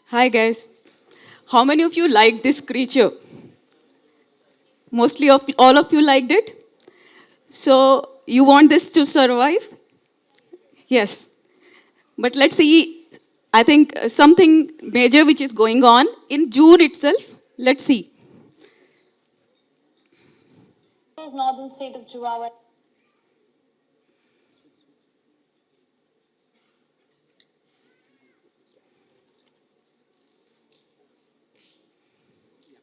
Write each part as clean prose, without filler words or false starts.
Hi guys. How many of you liked this creature? Mostly of all of you liked it. So you want this to survive? Yes. But let's see. I think something major which is going on in June itself. Let's see. Northern state of Chihuahua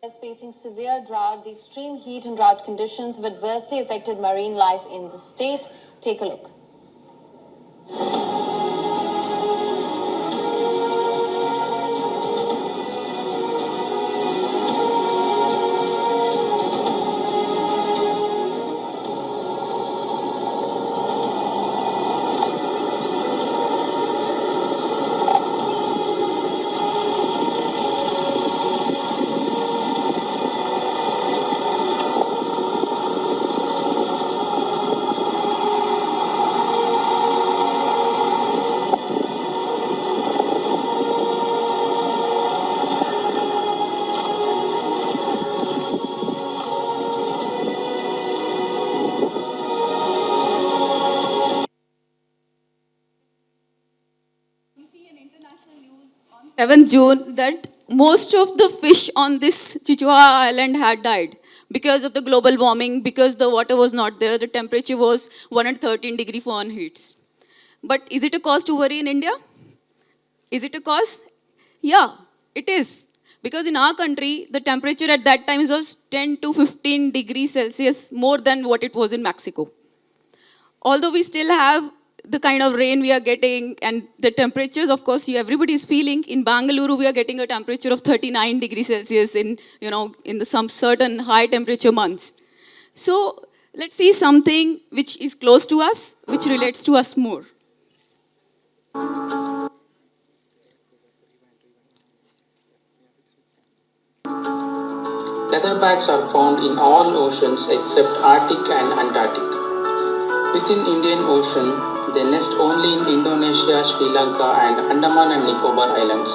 is facing severe drought. The extreme heat and drought conditions have adversely affected marine life in the state. Take a look. We see an international news on 7th June that most of the fish on this Chihuahua island had died because of the global warming, because the water was not there, the temperature was 113 Fahrenheit. But is it a cause to worry in India? Is it a cause? Yeah, it is. Because in our country, the temperature at that time was 10 to 15 degrees Celsius more than what it was in Mexico. Although we still have the kind of rain we are getting and the temperatures, of course, everybody is feeling. In Bangalore, we are getting a temperature of 39 degrees Celsius in some certain high temperature months. So let's see something which is close to us, which relates to us more. Leatherbacks are found in all oceans except Arctic and Antarctic. Within Indian Ocean, they nest only in Indonesia, Sri Lanka and Andaman and Nicobar Islands.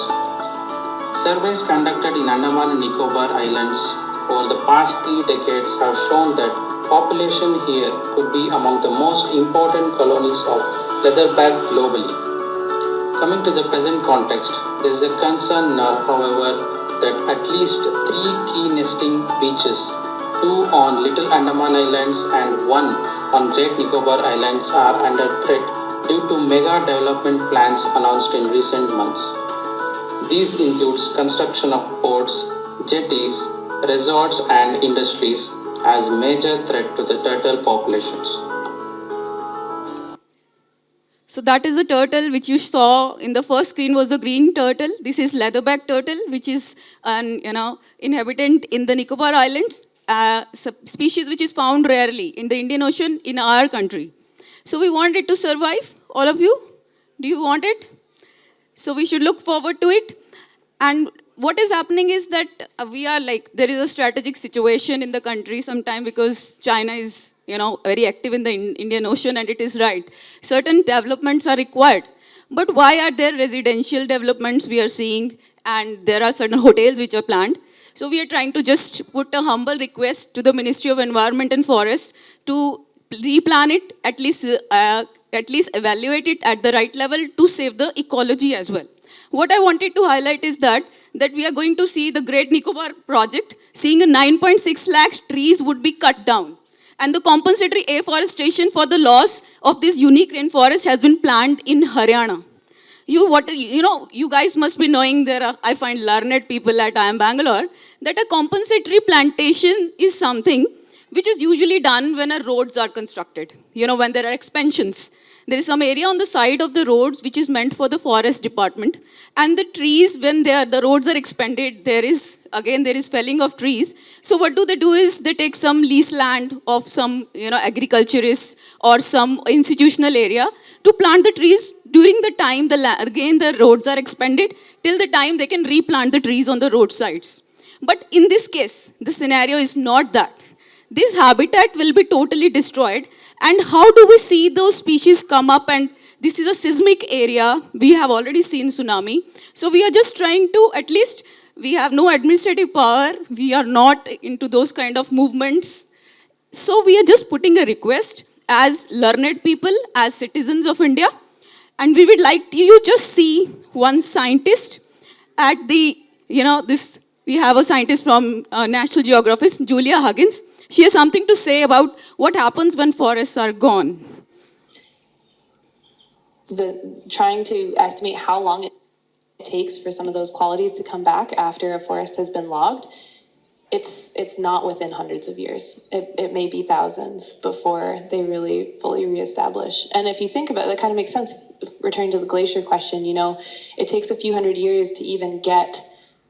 Surveys conducted in Andaman and Nicobar Islands over the past 3 decades have shown that population here could be among the most important colonies of leatherback globally. Coming to the present context, there is a concern now, however, that at least 3 key nesting beaches, 2 on Little Andaman Islands and 1 on Great Nicobar Islands, are under threat due to mega development plans announced in recent months. These includes construction of ports, jetties, resorts and industries as major threat to the turtle populations. So that is the turtle which you saw in the first screen was the green turtle. This is leatherback turtle, which is an inhabitant in the Nicobar Islands, species which is found rarely in the Indian Ocean in our country. So we want it to survive. All of you, do you want it? So we should look forward to it. And what is happening is that there is a strategic situation in the country sometime because China is very active in the Indian Ocean, and it is right. Certain developments are required. But why are there residential developments we are seeing, and there are certain hotels which are planned? So we are trying to just put a humble request to the Ministry of Environment and Forests to replan it, at least evaluate it at the right level to save the ecology as well. What I wanted to highlight is that we are going to see the Great Nicobar project, seeing a 9.6 lakh trees would be cut down. And the compensatory afforestation for the loss of this unique rainforest has been planned in Haryana. You guys must be knowing I find learned people at IIM Bangalore, that a compensatory plantation is something which is usually done when roads are constructed, when there are expansions. There is some area on the side of the roads which is meant for the forest department. And the trees, when the roads are expanded, there is felling of trees. So what do is they take some lease land of some agriculturists or some institutional area to plant the trees during the time the roads are expanded, till the time they can replant the trees on the roadsides. But in this case, the scenario is not that. This habitat will be totally destroyed. And how do we see those species come up and this is a seismic area. We have already seen tsunami. So we are just trying to, at least, we have no administrative power. We are not into those kind of movements. So we are just putting a request as learned people, as citizens of India. And we would like you just see one scientist at the, this, we have a scientist from National Geographic, Julia Huggins. She has something to say about what happens when forests are gone. Trying to estimate how long it takes for some of those qualities to come back after a forest has been logged, it's not within hundreds of years. It may be thousands before they really fully reestablish. And if you think about it, that kind of makes sense. Returning to the glacier question, it takes a few hundred years to even get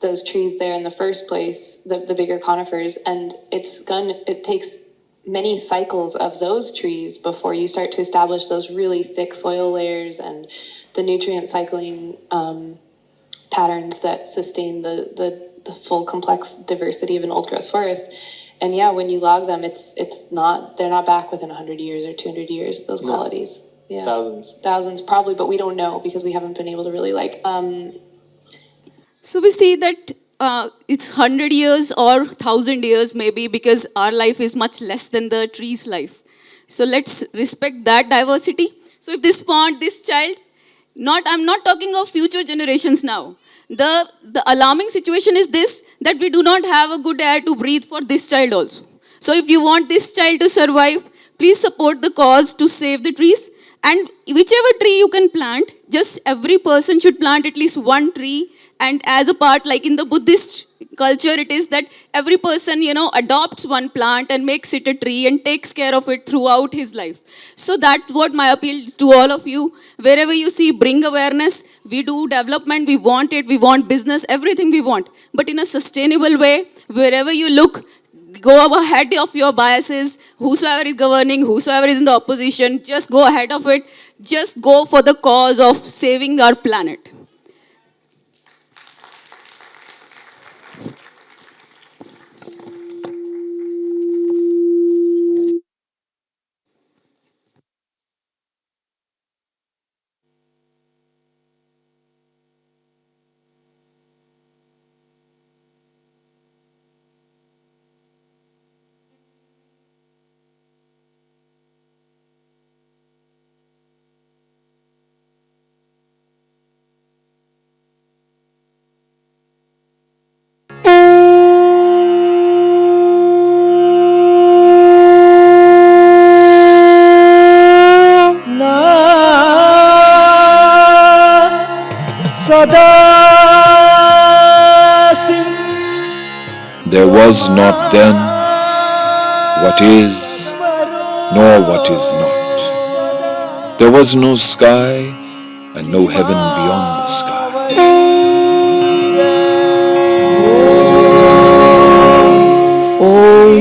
those trees there in the first place, the bigger conifers, and it takes many cycles of those trees before you start to establish those really thick soil layers and the nutrient cycling patterns that sustain the full complex diversity of an old growth forest. And yeah, when you log them, they're not back within 100 years or 200 years, those qualities. Yeah. Thousands probably, but we don't know because we haven't been able to really So we see that it's 100 years or 1,000 years maybe, because our life is much less than the tree's life. So let's respect that diversity. So if this pond, this child, I'm not talking of future generations now. The alarming situation is this, that we do not have a good air to breathe for this child also. So if you want this child to survive, please support the cause to save the trees. And whichever tree you can plant, just every person should plant at least one tree. And as a part, like in the Buddhist culture, it is that every person, adopts one plant and makes it a tree and takes care of it throughout his life. So that's what my appeal to all of you. Wherever you see, bring awareness. We do development, we want it, we want business, everything we want. But in a sustainable way, wherever you look, go ahead of your biases. Whosoever is governing, whosoever is in the opposition, just go ahead of it. Just go for the cause of saving our planet. There was not then what is, nor what is not. There was no sky and no heaven beyond the sky. Om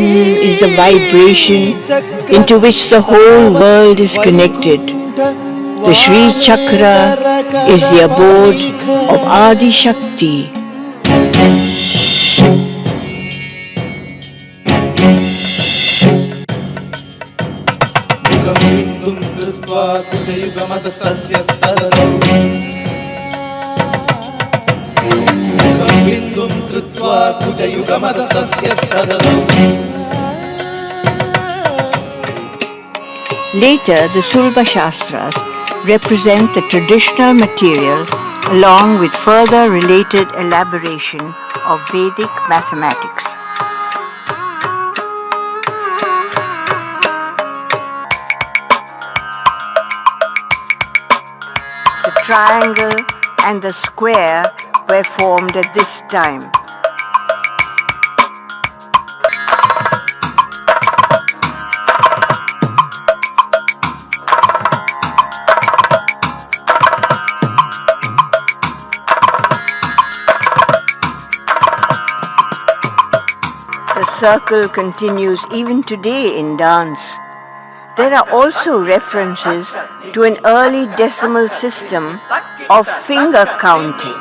is the vibration into which the whole world is connected. The Sri Chakra is the abode of Adi Shakti. Later, the Sulba Shastras represent the traditional material along with further related elaboration of Vedic mathematics. The triangle and the square were formed at this time. The circle continues even today in dance. There are also references to an early decimal system of finger counting.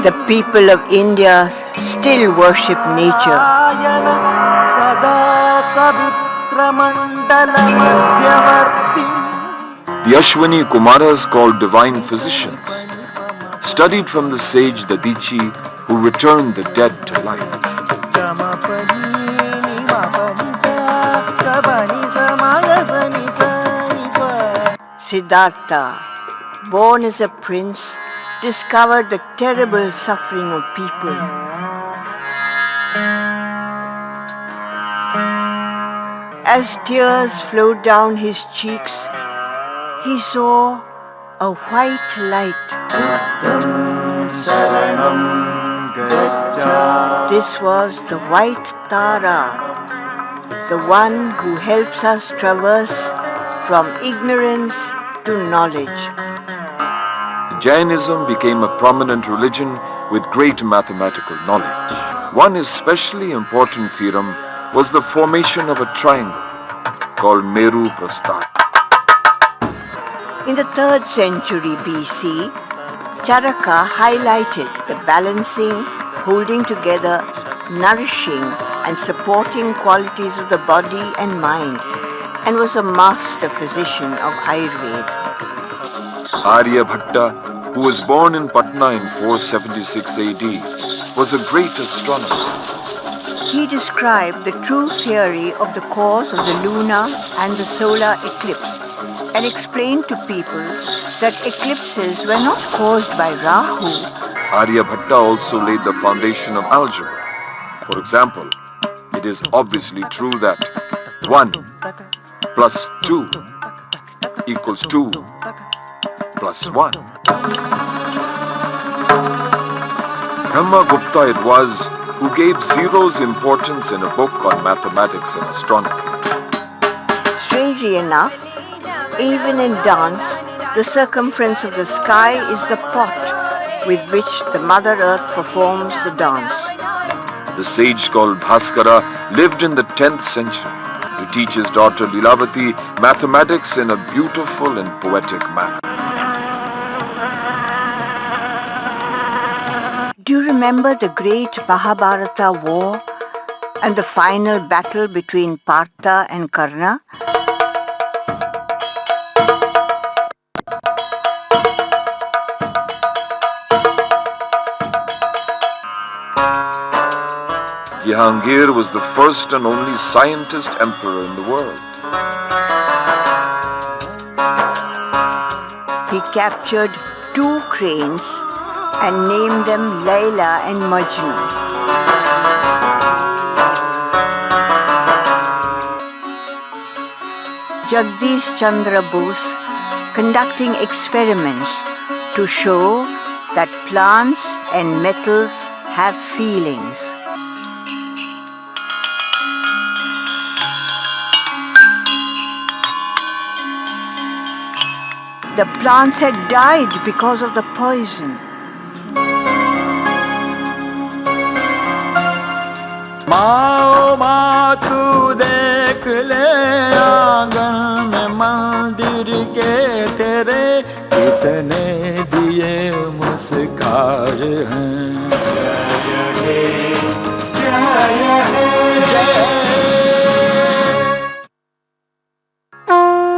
The people of India still worship nature. The Ashwini Kumaras, called divine physicians, studied from the sage Dadichi, who returned the dead to life. Siddhartha, born as a prince, discovered the terrible suffering of people. As tears flowed down his cheeks, he saw a white light. This was the white Tara, the one who helps us traverse from ignorance to knowledge. Jainism became a prominent religion with great mathematical knowledge. One especially important theorem was the formation of a triangle called Meru Prastha. In the 3rd century BC, Charaka highlighted the balancing, holding together, nourishing and supporting qualities of the body and mind, and was a master physician of Ayurveda. Aryabhatta, who was born in Patna in 476 AD, was a great astronomer. He described the true theory of the cause of the lunar and the solar eclipse and explained to people that eclipses were not caused by Rahu. Aryabhatta also laid the foundation of algebra. For example, it is obviously true that 1 plus 2 equals 2 plus 1. Brahmagupta it was who gave zeros importance in a book on mathematics and astronomy. Strangely enough, even in dance, the circumference of the sky is the pot with which the Mother Earth performs the dance. The sage called Bhaskara lived in the 10th century to teach his daughter Lilavati mathematics in a beautiful and poetic manner. Do you remember the great Mahabharata war and the final battle between Partha and Karna? Jahangir was the first and only scientist emperor in the world. He captured 2 cranes and named them Layla and Majnu. Jagdish Chandra Bose conducting experiments to show that plants and metals have feelings. The plants had died because of the poison. माओ माँ तू देख ले आंगन में मंदिर के तेरे कितने दिए मुस्कार हैं।